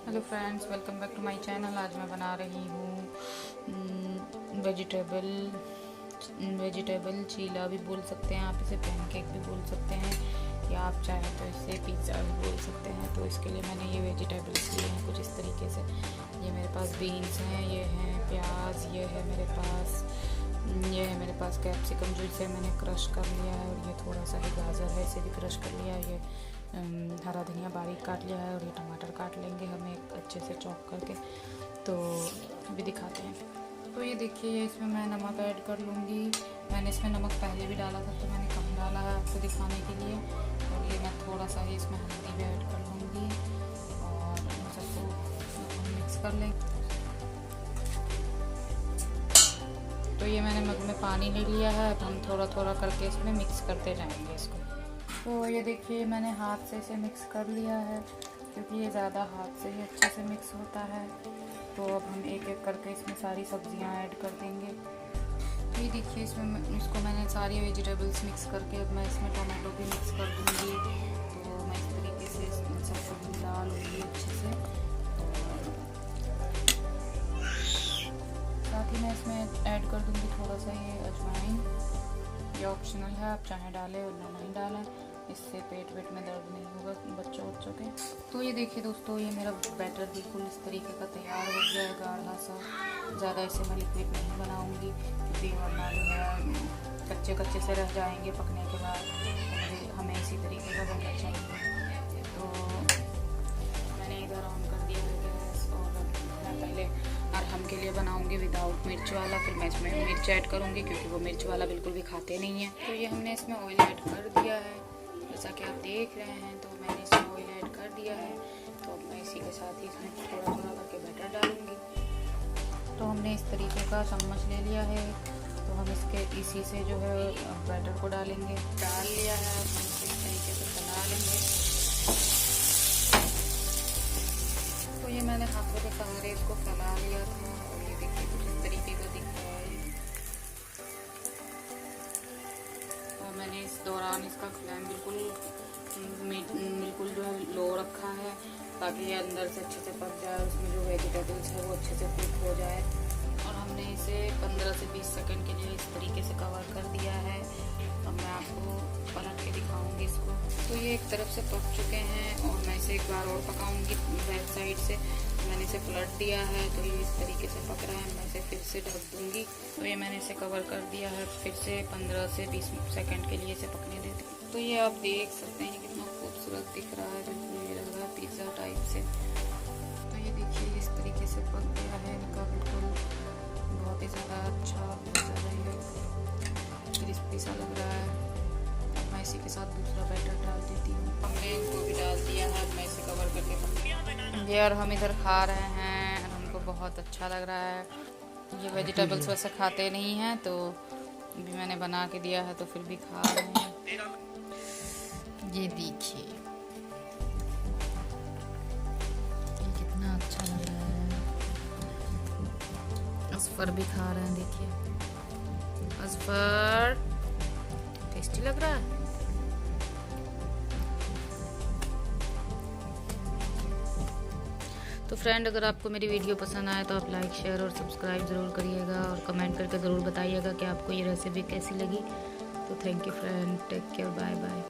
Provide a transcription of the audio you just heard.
Hello friends, welcome back to my channel. आज मैं बना रही हूँ वेजिटेबल चीला भी बोल सकते हैं आप इसे, पैनकेक भी बोल सकते हैं, या आप चाहें तो इसे पिज़्ज़ा भी बोल सकते हैं। तो इसके लिए मैंने ये वेजिटेबल्स लिए हैं कुछ इस तरीके से। ये मेरे पास बीन्स हैं, ये हैं प्याज, ये है मेरे पास कैप्सिकम जो इसे मैंने क्रश कर लिया है, और ये थोड़ा सा ही गाजर है, इसे भी क्रश कर लिया है। ये हरा धनिया बारीक काट लिया है, और ये टमाटर काट लेंगे हम एक अच्छे से चॉप करके। तो भी दिखाते हैं। तो ये देखिए, इसमें मैं नमक ऐड कर लूँगी। मैंने इसमें नमक पहले भी डाला था, तो मैंने कम डाला है आपको दिखाने के लिए। और ये मैं थोड़ा सा ही इसमें हल्दी भी ऐड कर लूँगी, और इन सबको मिक्स कर लेंगे। तो ये मैंने मग में पानी ले लिया है, अब हम थोड़ा थोड़ा करके इसमें मिक्स करते जाएंगे इसको। तो ये देखिए, मैंने हाथ से इसे मिक्स कर लिया है, क्योंकि ये ज़्यादा हाथ से ही अच्छे से मिक्स होता है। तो अब हम एक एक करके इसमें सारी सब्जियां ऐड कर देंगे। तो ये देखिए, इसको मैंने सारी वेजिटेबल्स मिक्स करके अब मैं इसमें टोमेटो भी मिक्स कर दूँगी। तो मैं इस तरीके से सबको डाल लूँगी अच्छे से। साथ ही मैं इसमें ऐड कर दूँगी थोड़ा सा ये अजवाइन। ये ऑप्शनल है, आप चाहे डालें वरना नहीं डालें, इससे पेट वेट में दर्द नहीं होगा बच्चों के। तो ये देखिए दोस्तों, ये मेरा बैटर बिल्कुल इस तरीके का तैयार हो गया है, गाढ़ा सा। ज़्यादा इसे मैं लिक्विड नहीं बनाऊँगी, क्योंकि वरना जो है कच्चे से रह जाएंगे पकने के बाद। हमें इसी तरीके का बैटर चाहिए। तो मैंने इधर ऑन कर दिया है गैस, और मैं पहले अरहम के लिए बनाऊंगी विदाउट मिर्च वाला, फिर मैं इसमें मिर्च ऐड करूंगी, क्योंकि वो मिर्च वाला बिल्कुल भी खाते नहीं हैं। तो ये हमने इसमें ऑयल ऐड कर दिया है, जैसा कि आप देख रहे हैं। तो मैंने इसमें ऑयल ऐड कर दिया है। तो अब मैं इसी के साथ ही इसमें थोड़ा थोड़ा करके बैटर डालूंगी। तो हमने इस तरीके का चम्मच ले लिया है, तो हम इसी से जो है बैटर को डालेंगे। डाल लिया है, हम इस तरीके से फैला लेंगे। तो ये मैंने हाथों के सहारे इसको फैला लिया था, और ये देखिए कुछ इस तरीके का दिख रहा है। और मैंने इस दौरान इसका फ्लेम बिल्कुल जो है लो रखा है, ताकि ये अंदर से अच्छे से पक जाए, उसमें जो वेजिटेबल्स है वो अच्छे से कुक हो जाए। और हमने इसे 15 से 20 सेकंड के लिए इस तरीके से कवर कर दिया है। अब मैं आपको पलट के दिखाऊंगी इसको। तो ये एक तरफ से पक चुके हैं, और मैं इसे एक बार और पकाऊंगी बैक साइड से। मैंने इसे पलट दिया है, तो ये इस तरीके से पक रहा है। मैं इसे फिर से ढक दूंगी। तो ये मैंने इसे कवर कर दिया है, फिर से 15 से 20 सेकंड के लिए इसे पकने देती हूँ। तो ये आप देख सकते हैं कितना खूबसूरत दिख रहा है, बिल्कुल ये लग रहा है पिज़्ज़ा टाइप से। तो ये देखिए, इस तरीके से पक गया है इनका, बिल्कुल बहुत ही ज़्यादा अच्छा, बहुत ज़्यादा ये क्रिस्पी सा लग रहा है। अब मैं इसी के साथ दूसरा बैटर डाल देती हूँ। हमने इनको भी डाल दिया है, मैं इसे कवर करके ये, और हम इधर खा रहे हैं, और हमको बहुत अच्छा लग रहा है। ये वेजिटेबल्स वैसे खाते नहीं हैं, तो भी मैंने बना के दिया है, तो फिर भी खा रहे हैं। ये देखिए, ये कितना अच्छा लग रहा है। असफर भी खा रहे हैं, देखिए असफर, टेस्टी लग रहा है। तो फ्रेंड, अगर आपको मेरी वीडियो पसंद आए तो आप लाइक, शेयर और सब्सक्राइब ज़रूर करिएगा, और कमेंट करके ज़रूर बताइएगा कि आपको ये रेसिपी कैसी लगी। तो thank you friend, take care, bye bye.